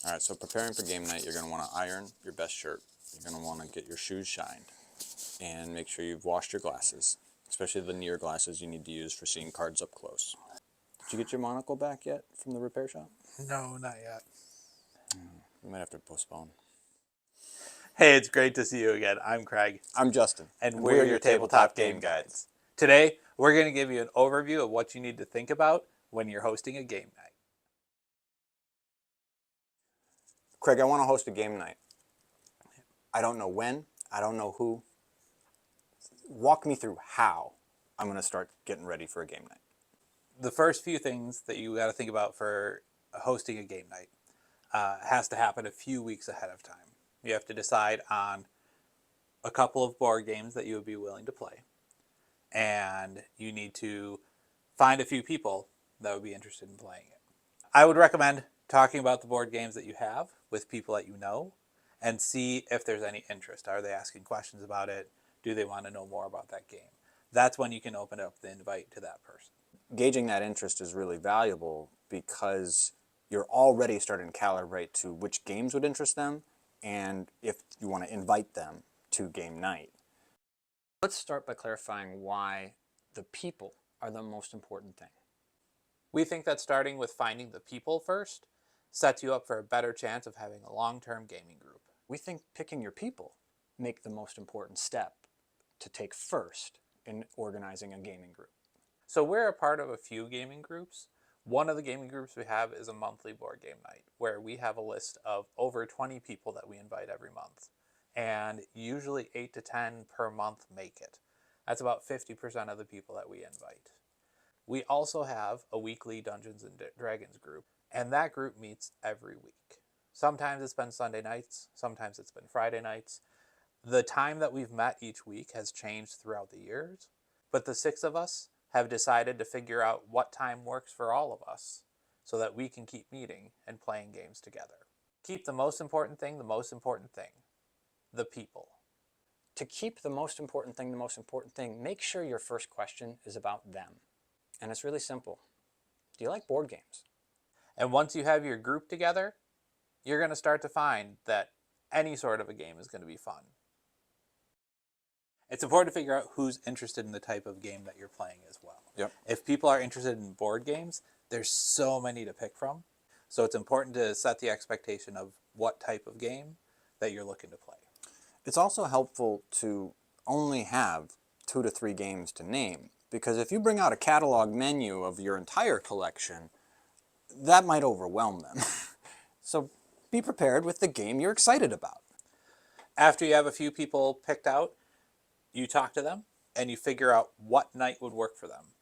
All right, so preparing for game night, you're going to want to iron your best shirt. You're going to want to get your shoes shined and make sure you've washed your glasses, especially the near glasses you need to use for seeing cards up close. Did you get your monocle back yet from the repair shop? No, not yet. We might have to postpone. Hey, it's great to see you again. I'm Craig. I'm Justin. And we're your Tabletop Game Guides. Today, we're going to give you an overview of what you need to think about when you're hosting a game night. Craig, I want to host a game night. I don't know when. I don't know who. Walk me through how I'm going to start getting ready for a game night. The first few things that you got to think about for hosting a game night has to happen a few weeks ahead of time. You have to decide on a couple of board games that you would be willing to play. And you need to find a few people that would be interested in playing it. I would recommend talking about the board games that you have with people that you know and see if there's any interest. Are they asking questions about it? Do they want to know more about that game? That's when you can open up the invite to that person. Gauging that interest is really valuable because you're already starting to calibrate to which games would interest them and if you want to invite them to game night. Let's start by clarifying why the people are the most important thing. We think that starting with finding the people first sets you up for a better chance of having a long-term gaming group. We think picking your people make the most important step to take first in organizing a gaming group. So we're a part of a few gaming groups. One of the gaming groups we have is a monthly board game night where we have a list of over 20 people that we invite every month. And usually 8 to 10 per month make it. That's about 50% of the people that we invite. We also have a weekly Dungeons and Dragons group, and that group meets every week. Sometimes it's been Sunday nights, sometimes it's been Friday nights. The time that we've met each week has changed throughout the years, but the 6 of us have decided to figure out what time works for all of us so that we can keep meeting and playing games together. Keep the most important thing, the people. To keep the most important thing, make sure your first question is about them. And it's really simple. Do you like board games? And once you have your group together, you're going to start to find that any sort of a game is going to be fun. It's important to figure out who's interested in the type of game that you're playing as well. Yep. If people are interested in board games, there's so many to pick from. So it's important to set the expectation of what type of game that you're looking to play. It's also helpful to only have 2 to 3 games to name, because if you bring out a catalog menu of your entire collection, that might overwhelm them. So be prepared with the game you're excited about. After you have a few people picked out, you talk to them and you figure out what night would work for them.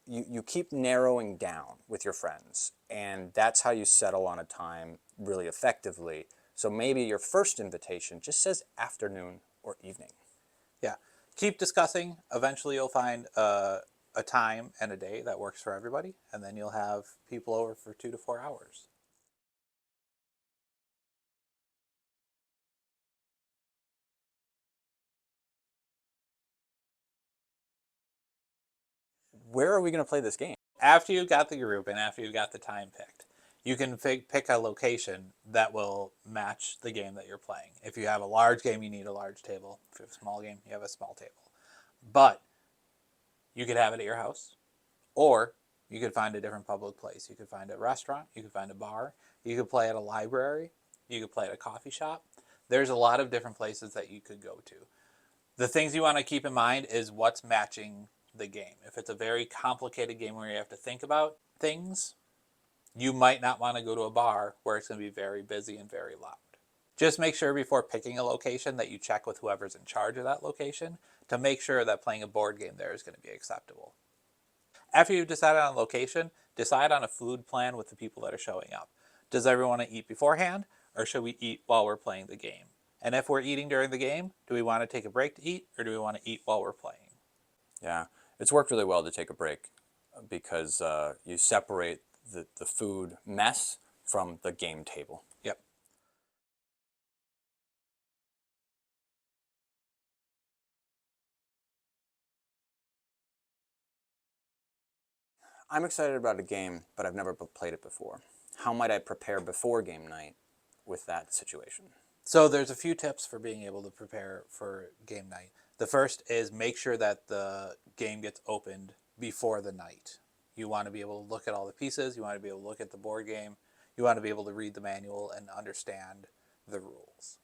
You keep narrowing down with your friends, and that's how you settle on a time really effectively. So maybe your first invitation just says afternoon or evening. Yeah. Keep discussing. Eventually you'll find a time and a day that works for everybody, and then you'll have people over for 2 to 4 hours. Where are we going to play this game? After you've got the group and after you've got the time picked, you can pick a location that will match the game that you're playing. If you have a large game, you need a large table. If you have a small game, you have a small table. But you could have it at your house, or you could find a different public place. You could find a restaurant, you could find a bar, you could play at a library, you could play at a coffee shop. There's a lot of different places that you could go to. The things you want to keep in mind is what's matching the game. If it's a very complicated game where you have to think about things, you might not want to go to a bar where it's going to be very busy and very loud. Just make sure before picking a location that you check with whoever's in charge of that location to make sure that playing a board game there is going to be acceptable. After you've decided on a location, decide on a food plan with the people that are showing up. Does everyone want to eat beforehand, or should we eat while we're playing the game? And if we're eating during the game, do we want to take a break to eat, or do we want to eat while we're playing? Yeah, it's worked really well to take a break because you separate the food mess from the game table. Yep. I'm excited about a game, but I've never played it before. How might I prepare before game night? with that situation? So there's a few tips for being able to prepare for game night. The first is make sure that the game gets opened before the night. You want to be able to look at all the pieces. You want to be able to look at the board game. You want to be able to read the manual and understand the rules.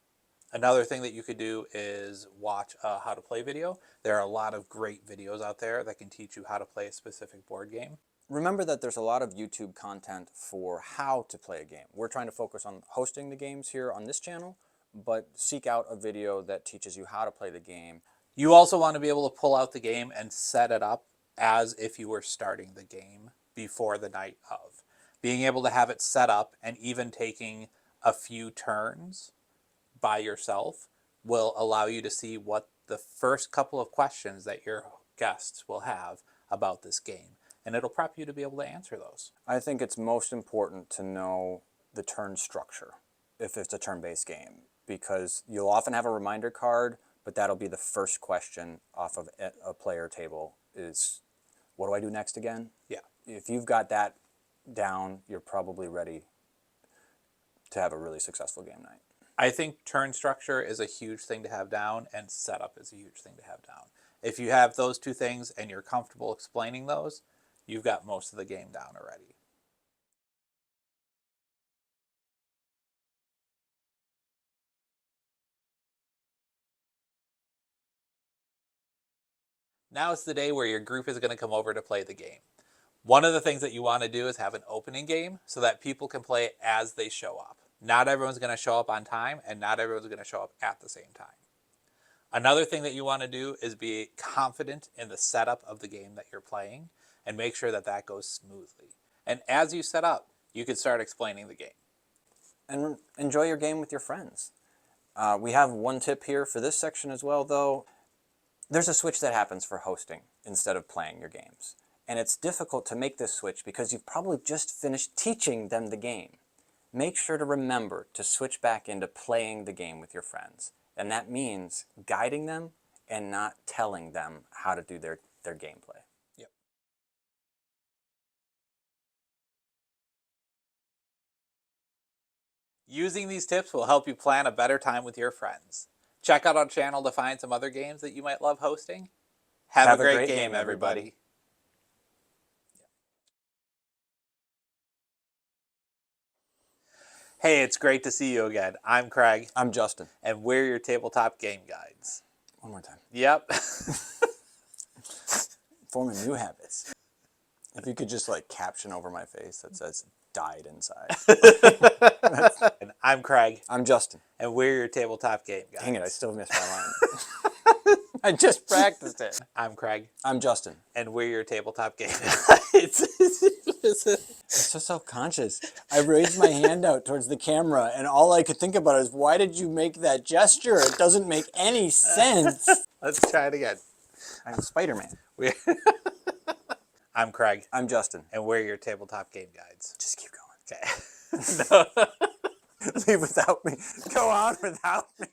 Another thing that you could do is watch a how to play video. There are a lot of great videos out there that can teach you how to play a specific board game. Remember that there's a lot of YouTube content for how to play a game. We're trying to focus on hosting the games here on this channel, but seek out a video that teaches you how to play the game. You also want to be able to pull out the game and set it up as if you were starting the game before the night of. Being able to have it set up and even taking a few turns by yourself will allow you to see what the first couple of questions that your guests will have about this game. And it'll prep you to be able to answer those. I think it's most important to know the turn structure if it's a turn-based game, because you'll often have a reminder card, but that'll be the first question off of a player table is, what do I do next again? Yeah. If you've got that down, you're probably ready to have a really successful game night. I think turn structure is a huge thing to have down, and setup is a huge thing to have down. If you have those two things and you're comfortable explaining those, you've got most of the game down already. Now it's the day where your group is going to come over to play the game. One of the things that you want to do is have an opening game so that people can play it as they show up. Not everyone's going to show up on time, and not everyone's going to show up at the same time. Another thing that you want to do is be confident in the setup of the game that you're playing and make sure that that goes smoothly. And as you set up, you can start explaining the game. And enjoy your game with your friends. We have one tip here for this section as well, though. There's a switch that happens for hosting instead of playing your games. And it's difficult to make this switch because you've probably just finished teaching them the game. Make sure to remember to switch back into playing the game with your friends. And that means guiding them and not telling them how to do their gameplay. Yep. Using these tips will help you plan a better time with your friends. Check out our channel to find some other games that you might love hosting. Have a great game, everybody. Hey, it's great to see you again. I'm Craig. I'm Justin. And we're your tabletop game guides. One more time. Yep. Forming new habits. If you could just like caption over my face that says died inside. And I'm Craig. I'm Justin. And we're your tabletop game guides. Dang it, I still missed my line. I just practiced it. I'm Craig. I'm Justin. And we're your tabletop game guides. I'm so self-conscious. I raised my hand out towards the camera, and all I could think about is, why did you make that gesture? It doesn't make any sense. Let's try it again. I'm Spider-Man. I'm Craig. I'm Justin. And we're your tabletop game guides. Just keep going. Okay. No. Leave without me. Go on without me.